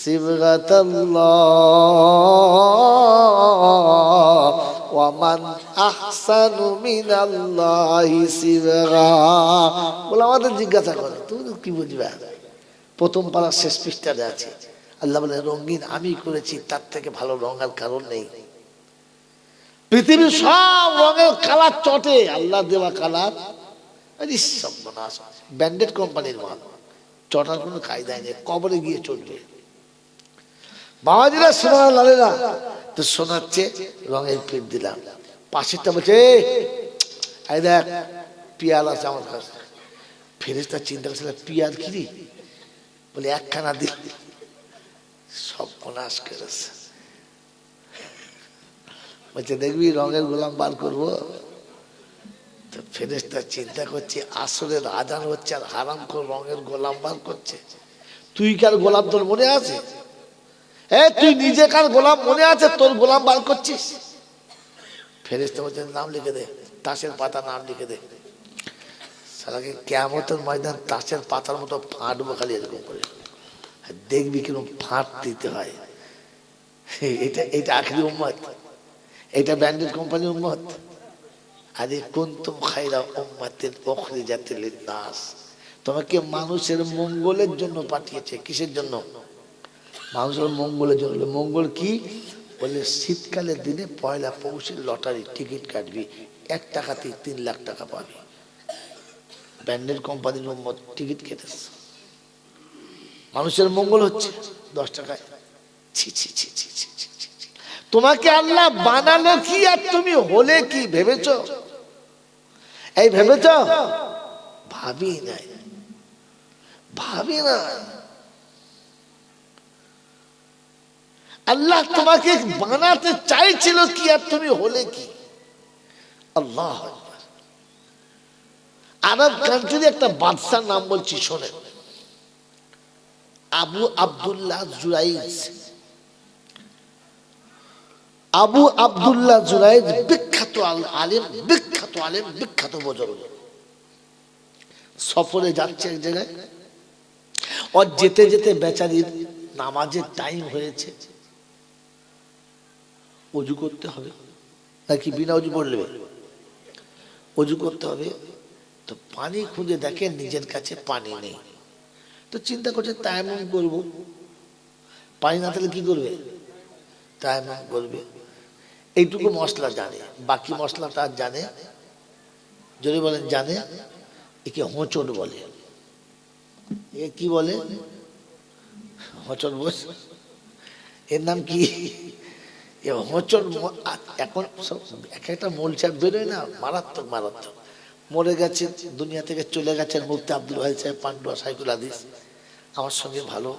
সিবগাতাল্লাহ ওয়া মান আহসানু মিনাল্লাহি সিবগা। বলে আমাদের জিজ্ঞাসা করে তুমি কি বুঝবে? প্রথম পারা শেষ পৃষ্ঠাতে আছে, আল্লাহ বলে রঙিন আমি করেছি, তার থেকে ভালো রঙের কারণ নেই। পৃথিবীর সব রঙের কালার চটে, আল্লাহ দেওয়া কালার ব্র্যান্ডেড কোম্পানির মাল, চটার কোনো কায়দায় নেই, কবরে গিয়ে চলবে। বাবাজিরা সোনার লালেরা তো শোনাচ্ছে, রঙের প্লেট দিলাম, পাশেরটা বলছে এই দেখ পিয়াল আছে আমার কাছে। ফেরেশতা চিন্তা করছিল পিয়াল কি, বলে একখানা দিল, সব নাশ করেছে। বলছে দেখবি রঙের গোলাম বার করবো। তো ফেরেশতা চিন্তা করছে আসরের আজান হচ্ছে আর হারাম করে রঙের গোলাম বার করছে। তুই কার গোলাম তোর মনে আছে? তুই নিজে কার গোলাম মনে আছে, তোর গোলাম বার করছিস? ফেরেশতা বলছে নাম লিখে দে, তাসের পাতা নাম লিখে দে। সালাকে কিয়ামতের ময়দান তাসের পাতার মতো ফাটবো খালি এরকম করে, দেখবি কিরকম ফাট দিতে হয়। এটা আখরি উম্মত, এটা ব্র্যান্ডেড কোম্পানির উম্মত। আরে কুনতুম খায়রা উম্মাতিন উখরিজাত লিন-নাস, তোমাকে মানুষের মঙ্গলের জন্য পাঠিয়েছে। কিসের জন্য? মানুষের মঙ্গলের জন্য। মঙ্গল কি? বলে শীতকালের দিনে পয়লা পৌষের লটারি টিকিট কাটবি, 1 টাকাতেই 3 লাখ টাকা পাবি। ব্র্যান্ডেড কোম্পানির উম্মত টিকিট কেটেছে, মানুষের মঙ্গল হচ্ছে 10 টাকায়। ছি ছি ছি ছি ছি ছি ছি। তোমাকে আল্লাহ বানালো কি আর তুমি হলে কি ভেবেছো? এই ভেবেছো? ভাবি নাই, ভাবি না। আল্লাহ তোমাকে বানাতে চাইছিল কি আর তুমি হলে কি? আল্লাহ আকবার। আরব কান্ট্রির একটা বাদশার নাম বলছি শোনেন, আবু আব্দুল্লাহ জুরাইজ। আবু আব্দুল্লাহ জুরাইজ বিখ্যাত আলেম, বিখ্যাত আলেম, বিখ্যাত বুজুর্গ। সফরে যাচ্ছে এক জায়গায়, আর যেতে যেতে বেচারির নামাজের টাইম হয়েছে, অজু করতে হবে নাকি বিনা অজু পড়লে অজু করতে হবে। তো পানি খুঁজে দেখে নিজের কাছে পানি নেই, তো চিন্তা করছে তায়াম্মুম করব। পানি না থাকলে কি করবে? তায়াম্মুম করবে। এইটুকু মশলা জানে, বাকি মশলাটা জানে, যদি বলেন জানে, একে হোঁচট বলে। এ কি বলে? হোঁচট বস। এর নাম কি? হোঁচট। এখন সব এক একটা মৌলচাপ বেরোয় না, মারাত্মক মারাত্মক। মরে গেছে, দুনিয়া থেকে চলে গেছেন মুফতি আব্দুল ওয়াহিদ সাহেব পান্ডুয়া সাইকুল হাদিস। আমার সঙ্গে ভালো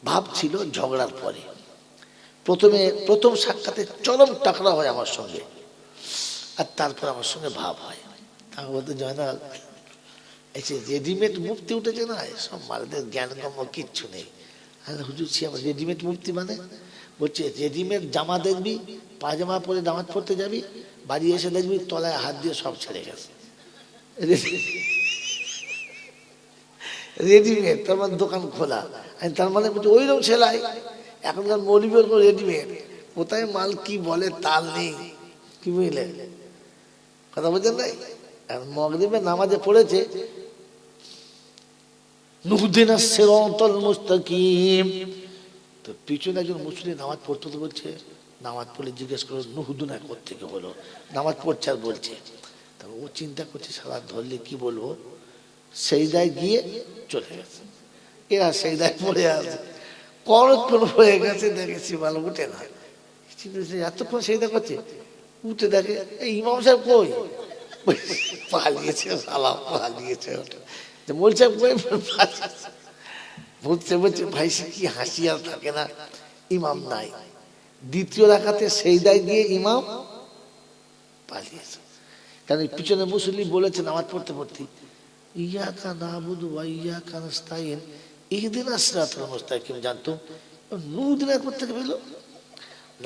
ভাব ছিল, ঝগড়ার পরে প্রথম সাক্ষাতে চরম টাকরা হয় আমার সঙ্গে, আর তারপর আমার সঙ্গে ভাব হয়। আমি বলতে জয়নাল, এই যে রেডিমেড মুফতি উঠেছে না, সব মালদের জ্ঞানগম্য কিচ্ছু নেই। হুজুর আমার রেডিমেড মুফতি মানে? বলছে রেডিমেড জামা দেখবি, পায়জামা পরে নামাজ পড়তে যাবি, বাড়ি এসে দেখবি তলায় হাত দিয়ে সব ছেড়ে গেছে। রেডিমেড তার মানে দোকান খোলা, তার মানে ওইরকম সেলাই। এখনকার মৌলবীর রেডিমেড, কোথায় মাল কি বলে তাল নেই। কি বুঝলে কথা বলছেন? নাই মাগরিবের নামাজে পড়েছে নুহদিনাস সিরাতাল মুস্তাকিম, তো পিছনে একজন মুসলিম নামাজ পড়তে তো বলছে, নামাজ পড়লে জিজ্ঞেস করো নুহদিনা কোত্থেকে হলো, নামাজ পড়ছে আর বলছে। তা ও চিন্তা করছে সারা ধরলে কি বলবো, সেজদায় গিয়ে চলে গেছে। এরা সেজদায় পড়ে আছে, কতক্ষণ হয়ে গেছে দেখেছি ভালো উঠে না। এতক্ষণ সেজদা করছে, উঠে দেখে এই ইমাম সাহেব কই, পালিয়েছে, সালাম পালিয়েছে। বলছে বলছে বলছে ভাই সে কি হাসি আর থাকে না, ইমাম নাই। দ্বিতীয় রাকাতে সেজদায় গিয়ে ইমাম পালিয়েছে। কারণ পিছনে মুসল্লি বলেছে নামাজ পড়তে পড়তে, ইয়াকা নাবুদু ওয়া ইয়াকা নাস্তাইন ইহদিনাস সিরাতাল মুস্তাকিম। জানতো নুহদিনা কোত্থেকে পেল?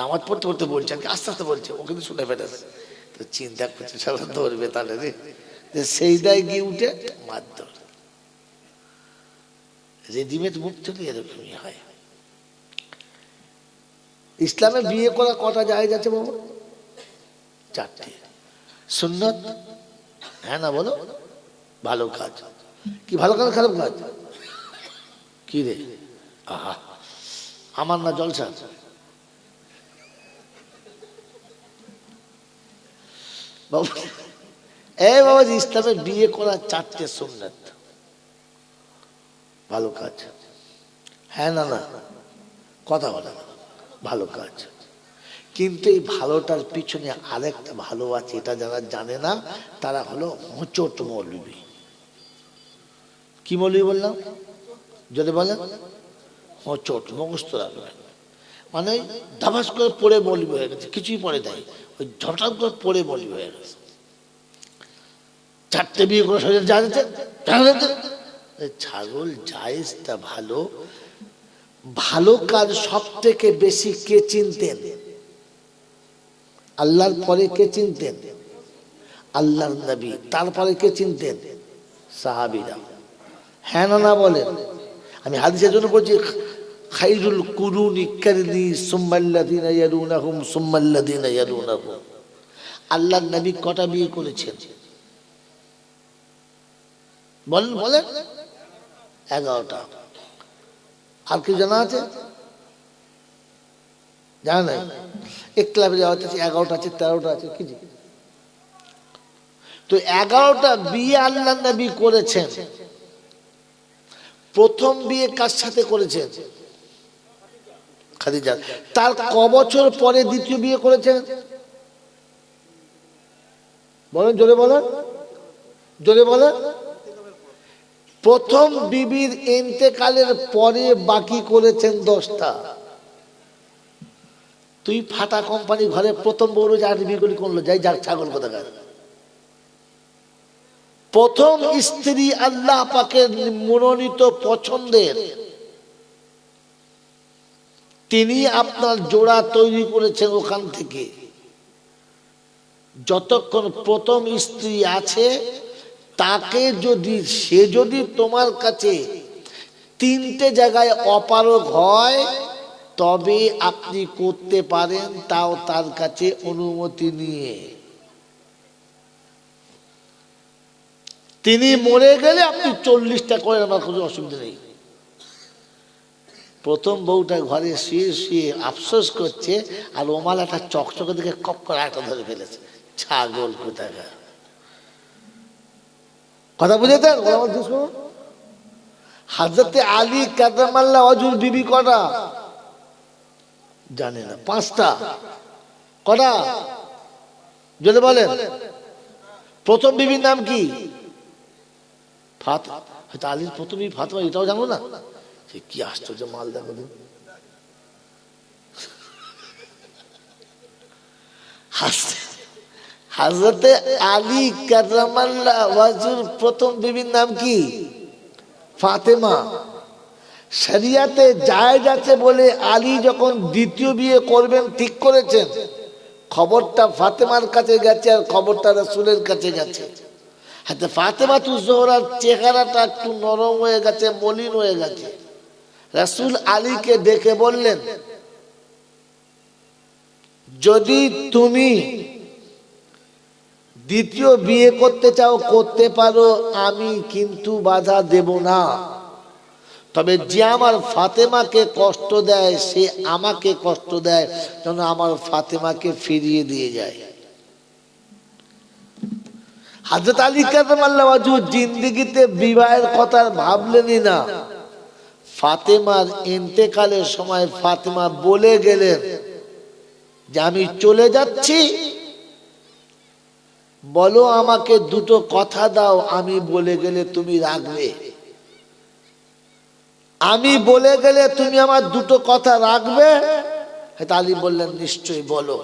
নামাজ পড়তে পড়তে বলছে, আস্তে আস্তে বলছে, ও কিন্তু শুনে ফেলেছে। তো চিন্তা করছে সারা ধরবে তাহলে রে, যে সেইদায় গিয়ে উঠে মারধর। রেডিমেড মুক্তি হলে এরকমই হয়। ইসলামে বিয়ে করা কটা জায়েজ আছে বাবা? 4টে। সুন্নত, হ্যাঁ না বলো? ভালো কাজ কি? ভালো কাজ খারাপ কাজ কি রে? আহা, আমার না জলসা। বাবু এই বাবাজি, ইসলামে বিয়ে করা 4টে সুন্নত, ভালো কাজ, হ্যাঁ না না কথা বলে ভালো কাজ। কিন্তু এই ভালোটার পিছনে আরেকটা ভালো আছে, এটা যারা জানে না তারা হলো হোঁচট মৌলবি। কি মৌলবি বললাম? যদি বলেন হোঁচট, মুখস্থ রাখবেন, মানে ধাবাস করে পড়ে মৌলবি হয়ে গেছে, কিছুই পড়ে দেয়, ওই ঝটাম করে পড়ে মৌলবি হয়ে গেছে। 4টে বিয়ে করে শরীর জানেছে ছাগল জায়েজটা ভালো। ভালো কাজ সব থেকে বেশি কে চিনতেন? আল্লাহর পরে কে চিনতেন? আল্লাহর নবী। তারপরে কে চিনতেন? সাহাবীরা। হ্যাঁ না বলেন? আমি হাদিসের জন্য বলছি, খাইরুল কুরুনি কারনি সুম্মাল্লাযিনা ইয়ালুনাহুম সুম্মাল্লাযিনা ইয়ালুনাহুম। আল্লাহর নবী কটা বিয়ে করেছেন বলেন? বলেন 11টা। আর কি জানা আছে? জানা নাই? একলাভে যাওয়া আছে 11টা আছে, 13টা আছে, কি? তো 11টা বিয়ে আল্লাহর নবী করেছেন। প্রথম বিয়ে কার সাথে করেছেন? খাদিজা। তার ক বছর পরে দ্বিতীয় বিয়ে করেছেন? বলেন, জোরে বলেন, জোরে বলেন। প্রথম বিবির ইন্তেকালের পরে বাকি করেছেন 10টা। তুই ফাটা কোম্পানি ঘরে প্রথম বউ যার বিয়ে করে করলো, যাই যার ছাগল কোথাকার। প্রথম স্ত্রী আল্লাহ পাকের মনোনীত পছন্দের, তিনি আপনার জোড়া তৈরি করেছেন ওখান থেকে। যতক্ষণ প্রথম স্ত্রী আছে, তাকে যদি সে যদি তোমার কাছে 3টে জায়গায় অপারগ হয়, তবে আপনি করতে পারেন, তাও তার কাছে অনুমতি নিয়ে। তিনি মরে গেলে আপনি 40টা করেন, আমার কোনো অসুবিধা নেই। প্রথম বউটা ঘরে শুয়ে শুয়ে আফসোস করছে, আর ওমাল একটা চকচকে দিকে কপ করে একটা ধরে ফেলেছে। ছাগল কোথাকার। কথা বুঝেছেন? হযরতে আলী কারামাল্লাহ ওয়াজহুর বিবি কটা জানে না? 5টা। কটা যদি বলেন? প্রথম বিবির নাম কি? ফাতেমা। হয়তো আলীর প্রথম বিবি ফাতেমা, এটাও জানো না? সে কি আশ্চর্য মাল, দেখো দিন। হযরতে আলী কারামাল্লাহ ওয়াজহুর প্রথম বিবির নাম কি? ফাতেমা। শরিয়াতে জায়েজ আছে বলে আলী যখন দ্বিতীয় বিয়ে করবেন ঠিক করেছেন, খবরটা ফাতেমার কাছে গেছে আর খবরটা রাসূলের কাছে গেছে। হাতে ফাতেমাতুজ জোহরার চেহারাটা একটু নরম হয়ে গেছে, মলিন হয়ে গেছে। রাসূল আলীকে ডেকে বললেন, যদি তুমি দ্বিতীয় বিয়ে করতে চাও করতে পারো, আমি কিন্তু বাধা দেব না। তবে যে আমার ফাতেমাকে কষ্ট দেয়, সে আমাকে কষ্ট দেয়, যেন আমার ফাতেমাকে ফিরিয়ে দিয়ে যায়। হযরত আলী কারামাল্লাহু ওয়াজহু জিন্দেগিতে বিবাহের কথা ভাবলেনই না। ফাতেমার ইন্তেকালের সময় ফাতেমা বলে গেলেন যে আমি চলে যাচ্ছি, বলো আমাকে 2টো কথা দাও, আমি বলে গেলে তুমি রাখবে। আমি বলে গেলে তুমি আমার 2টো কথা রাখবে? আলী বললেন, নিশ্চয়ই, বলো।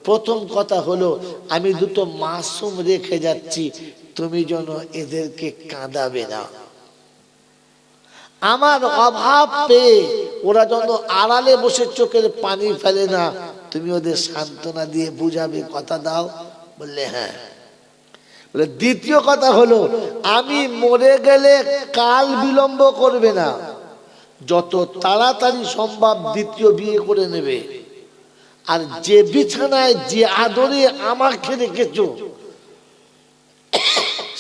প্রথম কথা হলো, আমি 2টো মাসুম রেখে যাচ্ছি, তুমি যেন এদেরকে কাঁদাবে না। আমার অভাব পেয়ে ওরা যেন আড়ালে বসে চোখের পানি ফেলে না, তুমি ওদের সান্ত্বনা দিয়ে বুঝাবে, কথা দাও? বললে হ্যাঁ। বলে দ্বিতীয় কথা হলো, আমি মরে গেলে কাল বিলম্ব করবে না, যত তাড়াতাড়ি সম্ভব দ্বিতীয় বিয়ে করে নেবে। আর যে বিছানায় যে আদরে আমাকে রেখেছো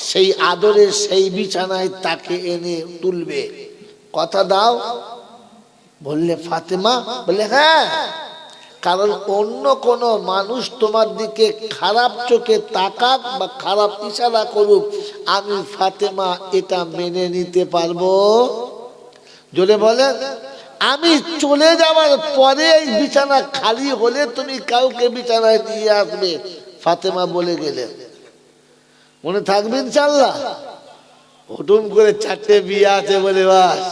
সেই আদরে সেই বিছানায় তাকে এনে তুলবে, কথা দাও? বললে ফাতেমা, বলে হ্যাঁ, কারণ অন্য কোন মানুষ তোমার দিকে খারাপ চোখে তাকাক বা খারাপ ইশারা করুক, আমি ফাতেমা এটা মেনে নিতে পারবো? জোরে বলেন। আমি চলে যাওয়ার পরে এই বিছানা খালি হলে তুমি কাউকে বিছানায় নিয়ে আসবে, ফাতেমা বলে গেলেন। মনে থাকবে ইনশাআল্লাহ? হুটুম করে 4টে বিয়ে আছে বলে বাস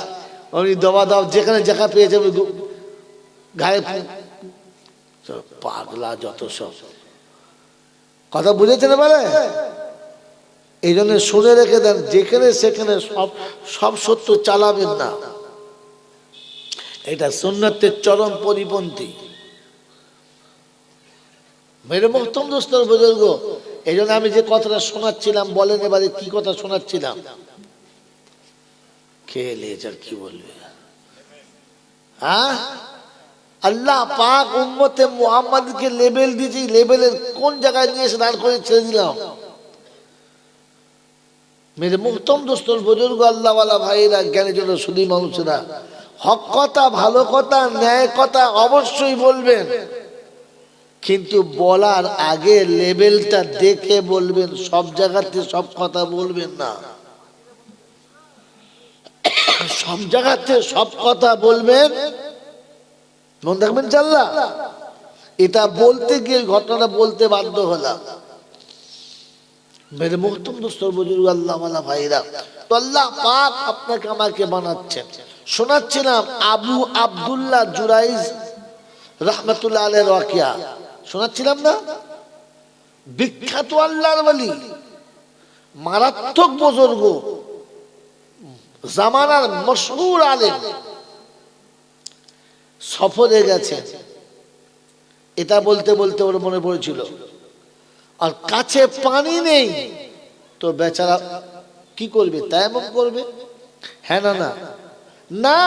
উনি দবা দাও যেখানে জায়গা পেয়েছে গায়ে, পাগলা যত সব কথা বুঝেছেন বলে। এই জন্য শুনে রেখে দেন, যেখানে সেখানে সব সত্য চালাবেন না, এটা সুন্নতের চরম পরিপন্থী। মেরে মোহতরম দোস্তর বুজুর্গ, এই জন্য আমি যে কথাটা শোনাচ্ছিলাম, বলেন এবারে কি কথা শোনাচ্ছিলাম? খেয়ে কি বলবে? হ্যাঁ, আল্লাহ পাক উম্মতে মুহাম্মাদকে লেবেল দিয়েছি, লেবেলের কোন জায়গায় নিয়ে এসে দাঁড় করে ছেড়ে দিলাম? মেরে মুহতরম দোস্তর বুজুর্গ, আল্লাহওয়ালা ভাইরা, জ্ঞানী জন শুধু মানুষেরা, হক কথা, ভালো কথা, ন্যায় কথা অবশ্যই বলবেন, কিন্তু বলার আগে লেভেলটা দেখে বলবেন। সব জায়গাতে সব কথা বলবেন না, সব জায়গাতে সব কথা বলবেন। মনে রাখবেন জাল্লা, এটা বলতে গিয়ে ঘটনাটা বলতে বাধ্য হলাম। মেরে মুহতরম দোস্তর বুজুর্গ, আল্লাহওয়ালা ভাইরা, তো আল্লাহ পাক আপনাকে আমাকে বানাচ্ছেন। শোনাচ্ছিলাম আবু আব্দুল্লাহ জুরাইজ রাহমাতুল্লাহ আলাইহির ওয়াকিয়া শোনাচ্ছিলাম না? বিখ্যাত আল্লাহর ওলি, মারাত্মক বুজুর্গ, জামানার মশহুর আলেম, সফরে গেছে। এটা বলতে বলতে ওর মনে পড়েছিল, আর কাছে পানি নেই, তো বেচারা কি করবে? তায়াম্মুম করবে? হ্যাঁ না না না,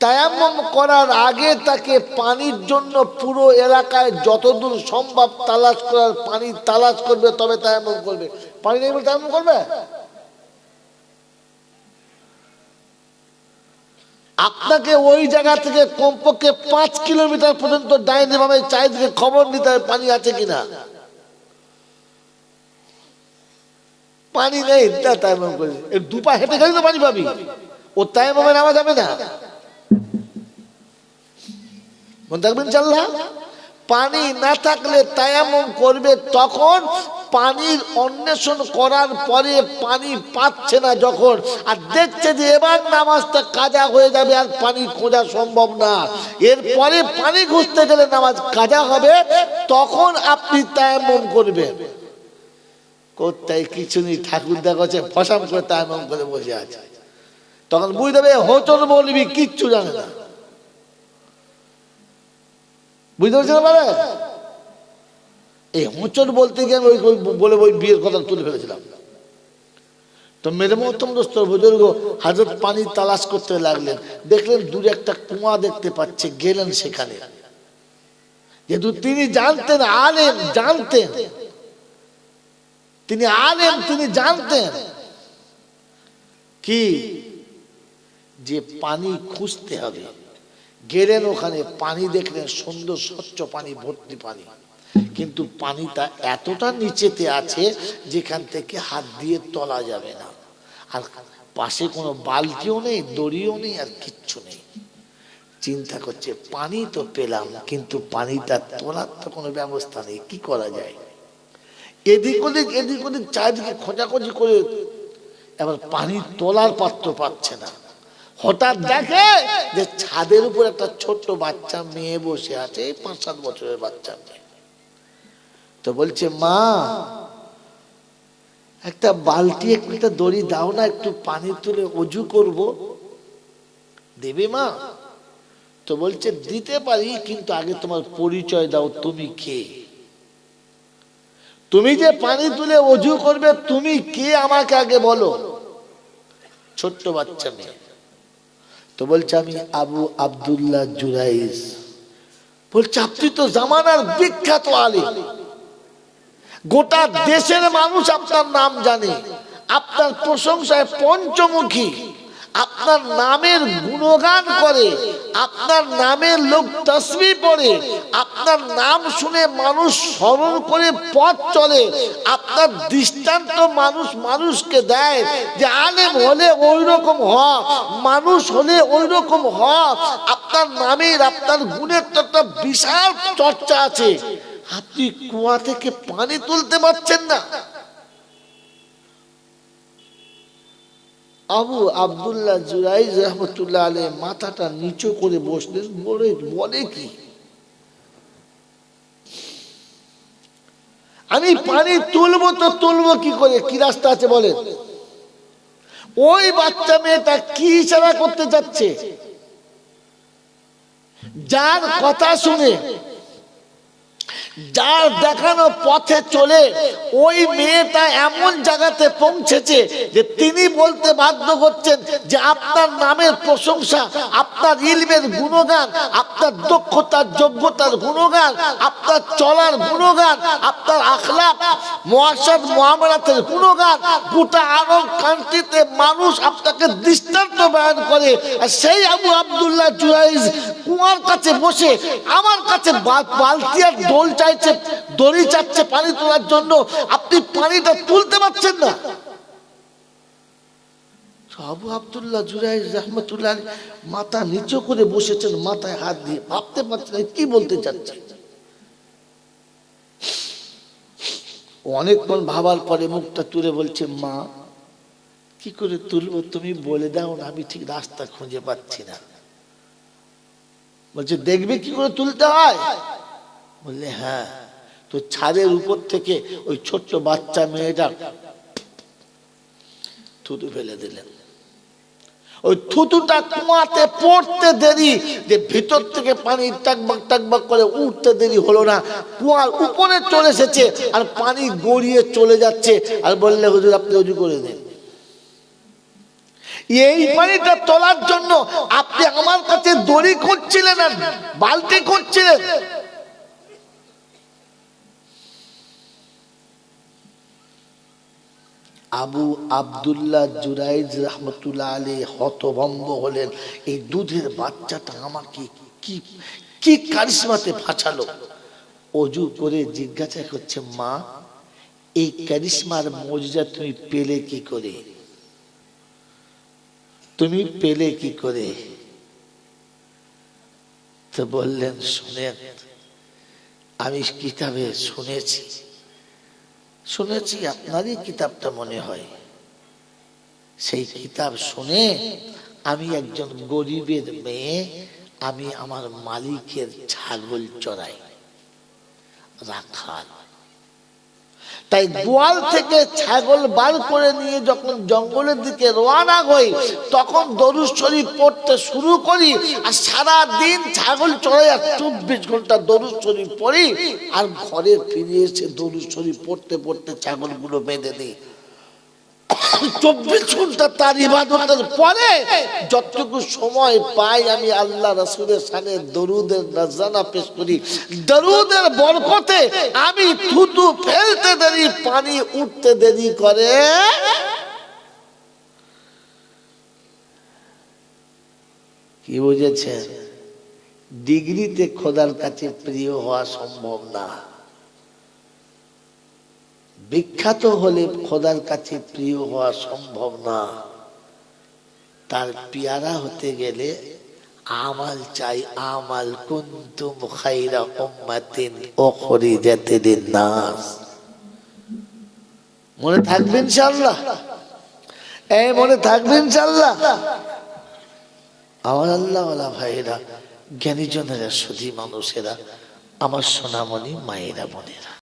তায়াম্মুম করার আগে তাকে পানির জন্য পুরো এলাকায় যতদূর সম্ভব তালাশ করার পানি তালাশ করবে, তবে তায়াম্মুম করবে। পানি নেই বলে তায়াম্মুম করবে? আপনাকে ওই জায়গা থেকে কমপক্ষে 5 কিলোমিটার পর্যন্ত ডাইনে বামে চারিদিকে খবর নিতে হবে পানি আছে কিনা। পানি নেই, তায়াম্মুম করবে। এর 2 পা হেঁটে গেলে তো পানি পাবি, ও তায়াম্মুমে নামা যাবে না। মনে থাকবেন ইনশাআল্লাহ? পানি না থাকলে তায়াম্মুম করবে তখন পানির অন্বেষণ করার পরে পানি পাচ্ছে না যখন, আর দেখছে যে এবার নামাজটা কাজা হয়ে যাবে আর পানি খোঁজা সম্ভব না, এরপরে পানি খুঁজতে গেলে নামাজ কাজা হবে, তখন আপনি তায়াম্মুম করবেন। কোথায় কিছু নেই, ঠাকুর দেখাচ্ছে ফসাম করে তায়াম্মুম করে বসে আছে, তখন বুঝতে হবে হোচর বলবি কিচ্ছু জানে না। বুঝতে পারছেন? এই হোঁচট বলতে গিয়ে আমি বলে ওই বিয়ের কথা তুলে ফেলেছিলাম। তো মেরে মোহতরম দোস্তর বুজুর্গ হযরত পানি তালাশ করতে লাগলেন, দেখলেন দূরে একটা কুয়া দেখতে পাচ্ছে, গেলেন সেখানে। যেহেতু তিনি জানতেন, আলেম, জানতেন, তিনি আলেম, তিনি জানতেন কি যে পানি খুঁজতে হবে। গেলেন ওখানে, পানি দেখলেন সুন্দর স্বচ্ছ পানি, ভর্তি পানি, কিন্তু পানিটা এতটা নিচেতে আছে যেখান থেকে হাত দিয়ে তোলা যাবে না, আর পাশে কোনো বালতিও নেই, দড়িও নেই, আর কিচ্ছু নেই। চিন্তা করছে পানি তো পেলাম, কিন্তু পানিটা তোলার তো কোনো ব্যবস্থা নেই, কি করা যায়? এদিক ওদিক চারিদিকে খোঁজাখুঁজি করে এবার পানি তোলার পাত্র পাচ্ছে না। হঠাৎ দেখে যে ছাদের উপর একটা ছোট্ট বাচ্চা মেয়ে বসে আছে, 5-7 বছরের বাচ্চা মেয়ে। তো বলছে, মা একটা বালতি একটা দড়ি দাও না, একটু পানি তুলে ওযু করব। দেবে মা? তো বলছে দিতে পারি, কিন্তু আগে তোমার পরিচয় দাও, তুমি কে? তুমি যে পানি তুলে ওযু করবে, তুমি কে আমাকে আগে বলো। ছোট্ট বাচ্চা মেয়ে। তো বলছে আমি আবু আব্দুল্লাহ জুরাইজ বলছে আপনি তো জামানার বিখ্যাত আলিম, গোটা দেশের মানুষ আপনার নাম জানে, আপনার প্রশংসায় পঞ্চমুখী, আপনার নামের গুণগান করে, আপনার নামের লোক তাসবিহ পড়ে, আপনার নাম শুনে মানুষ স্মরণ করে পথ চলে, আপনার দৃষ্টান্ত মানুষ মানুষকে দেয় যে আলেম হলে ওই রকম হ, মানুষ হলে ওই রকম হ। আপনার নামের আপনার গুণের তো একটা বিশাল চর্চা আছে, আপনি কুয়া থেকে পানি তুলতে পারছেন না। আবু আব্দুল্লাহ জুরাইজ রহমতুল্লাহ আলাইহি মাথাটা নিচু করে বসলেন, বলে কি আমি পানি তুলবো তো তুলবো কি করে, কি রাস্তা আছে বলেন? ওই বাচ্চা মেয়েটা কি ইশারা করতে যাচ্ছে? যার কথা শুনে, যার দেখানো পথে চলে ওই মেয়েটা এমন জায়গাতে পৌঁছেছে যে তিনি বলতে বাধ্য হচ্ছেন যে আপনার নামের প্রশংসা, আপনার ইলমের গুণগান, আপনার দক্ষতার যোগ্যতার গুণগান, আপনার চলার গুণগান, আপনার আখলাক মুআশারাত মুআমালাতের গুণগান, গোটা আরব কান্ট্রিতে মানুষ আপনাকে দৃষ্টান্ত বয়ান করে। আর সেই আবু আব্দুল্লাহ জুরাইজ কুয়ার কাছে বসে আমার কাছে বালতি আর ডোল চাইছে, দড়ি চাচ্ছে পানি তোলার জন্য, আপনি পানিটা তুলতে পারছেন না। আবু আব্দুল্লাহ জুরাইজ রাহমাতুল্লাহ আলাইহি মাথা নিচু করে বসেছেন, মাথায় হাত দিয়ে ভাবতে পারছেন কি বলতে চাচ্ছে। অনেকক্ষণ ভাবার পরে মুখটা তুলে বলছে, মা কি করে তুলবো তুমি বলে দাও না, আমি ঠিক রাস্তা খুঁজে পাচ্ছি না। বলছে দেখবে কি করে তুলতে হয়? বললে হ্যাঁ। তো ছাদের উপর থেকে ওই ছোট্ট বাচ্চা মেয়েটা থুতু ফেলে দিলেন। ওই থুতুটা কুয়াতে পড়তে দেরি, যে ভিতর থেকে পানি টাকবাক টাকবাক করে উঠতে দেরি হলো না, কুয়ার উপরে চলে এসেছে আর পানি গড়িয়ে চলে যাচ্ছে। আর বললে হুজুর আপনি ওযু করে দেন। এই পানিটা তোলার জন্য আপনি আমার কাছে দড়ি খুঁজছিলেন আর বালতি খুঁজছিলেন। আবু আব্দুল্লাহ জুরাইজ রহমতুল্লাহ আলাইহি হতভম্ব হলেন, এই দুধের বাচ্চাটা আমাকে কি কি কারিশমাতে ফাঁসালো। অজু করে জিজ্ঞাসা করছে, মা এই কারিশমার মুজিজা তুমি পেলে কি করে, তুমি পেলে কি করে? তো বললেন, শুনেন আমি কিতাবে শুনেছি আপনারই কিতাবটা মনে হয়, সেই কিতাব শুনে আমি একজন গরিবের মেয়ে, আমি আমার মালিকের ছাগল চড়াই, রাখাল। তাই গোয়াল থেকে ছাগল বার করে নিয়ে যখন জঙ্গলের দিকে রওনা হই, তখন দরুদ শরীফ পড়তে শুরু করি আর সারা দিন ছাগল চড়াই আর 24 ঘন্টা দরুদ শরীফ পড়ি। আর ঘরে ফিরে এসে দরুদ শরীফ পড়তে পড়তে ছাগলগুলো বেঁধে দিই। 24 ঘন্টা তার ইবাদতের পরে যতটুকু সময় পাই আমি আল্লাহ রাসূলের শানে দরুদের নাজরানা পেশ করি। দরুদের বরকতে আমি থুতু ফেলতে দেরি, পানি উঠতে দেরি করে। কি বুঝেছেন? ডিগ্রিতে খোদার কাছে প্রিয় হওয়া সম্ভব না, বিখ্যাত হলে খোদার কাছে প্রিয় হওয়া সম্ভব না। তার পিয়ারা হতে গেলে আমাল চাই, আমাল কুনতুম খায়রা উম্মাতিন উখরিজাত লিন-নাস। মনে থাকবে ইনশাআল্লাহ, মনে থাকবে ইনশাআল্লাহ। আমার আল্লাহওয়ালা ভাইরা, জ্ঞানীজনেরা, সুধী মানুষেরা, আমার সোনামণি মায়েরা, বোনেরা,